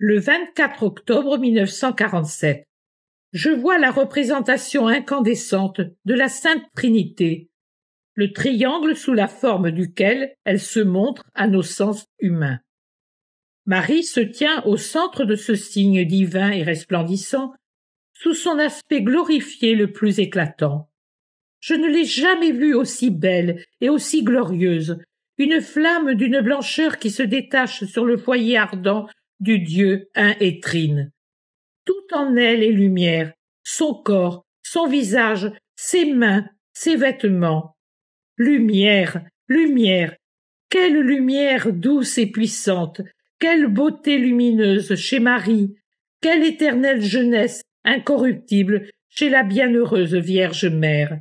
Le 24 octobre 1947, je vois la représentation incandescente de la Sainte Trinité, le triangle sous la forme duquel elle se montre à nos sens humains. Marie se tient au centre de ce signe divin et resplendissant, sous son aspect glorifié le plus éclatant. Je ne l'ai jamais vue aussi belle et aussi glorieuse, une flamme d'une blancheur qui se détache sur le foyer ardent du Dieu un et trine. Tout en elle est lumière, son corps, son visage, ses mains, ses vêtements. Lumière, lumière, quelle lumière douce et puissante, quelle beauté lumineuse chez Marie, quelle éternelle jeunesse incorruptible chez la bienheureuse Vierge Mère.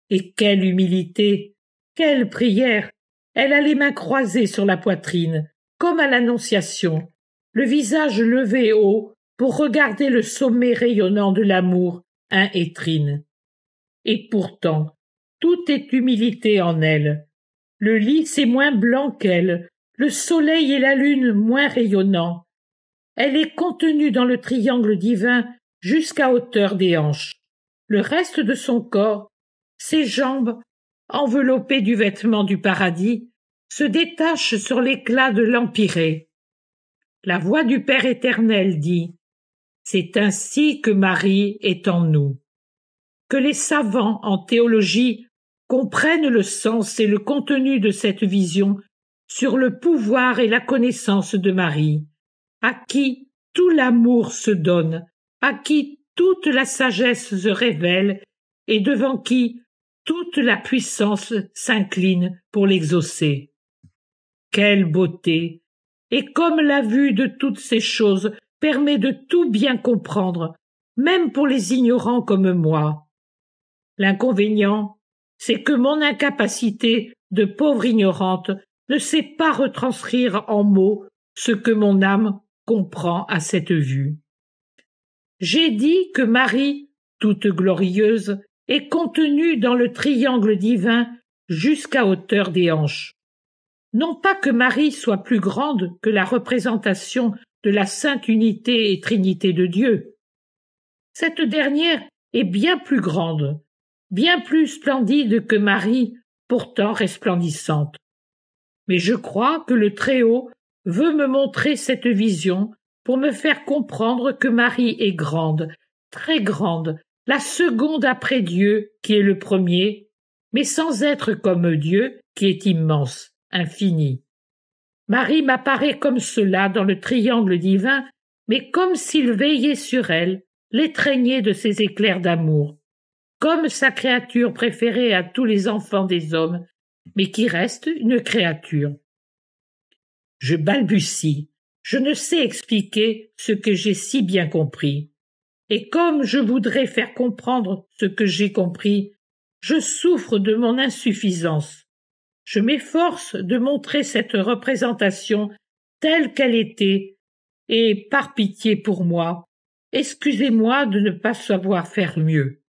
Et quelle humilité, quelle prière! Elle a les mains croisées sur la poitrine, comme à l'Annonciation, le visage levé haut pour regarder le sommet rayonnant de l'amour un et trine. Et pourtant, tout est humilité en elle. Le lys est moins blanc qu'elle, le soleil et la lune moins rayonnants. Elle est contenue dans le triangle divin jusqu'à hauteur des hanches. Le reste de son corps, ses jambes, enveloppées du vêtement du paradis, se détachent sur l'éclat de l'empyrée. La voix du Père éternel dit « C'est ainsi que Marie est en nous ». Que les savants en théologie comprennent le sens et le contenu de cette vision sur le pouvoir et la connaissance de Marie, à qui tout l'amour se donne, à qui toute la sagesse se révèle et devant qui toute la puissance s'incline pour l'exaucer. Quelle beauté! Et comme la vue de toutes ces choses permet de tout bien comprendre, même pour les ignorants comme moi. L'inconvénient, c'est que mon incapacité de pauvre ignorante ne sait pas retranscrire en mots ce que mon âme comprend à cette vue. J'ai dit que Marie, toute glorieuse, est contenue dans le triangle divin jusqu'à hauteur des hanches. Non pas que Marie soit plus grande que la représentation de la sainte unité et trinité de Dieu. Cette dernière est bien plus grande, bien plus splendide que Marie, pourtant resplendissante. Mais je crois que le Très-Haut veut me montrer cette vision pour me faire comprendre que Marie est grande, très grande, la seconde après Dieu qui est le premier, mais sans être comme Dieu qui est immense, infini. Marie m'apparaît comme cela dans le triangle divin, mais comme s'il veillait sur elle, l'étreignait de ses éclairs d'amour, comme sa créature préférée à tous les enfants des hommes, mais qui reste une créature. Je balbutie, je ne sais expliquer ce que j'ai si bien compris. Et comme je voudrais faire comprendre ce que j'ai compris, je souffre de mon insuffisance. Je m'efforce de montrer cette représentation telle qu'elle était, et par pitié pour moi, excusez-moi de ne pas savoir faire mieux.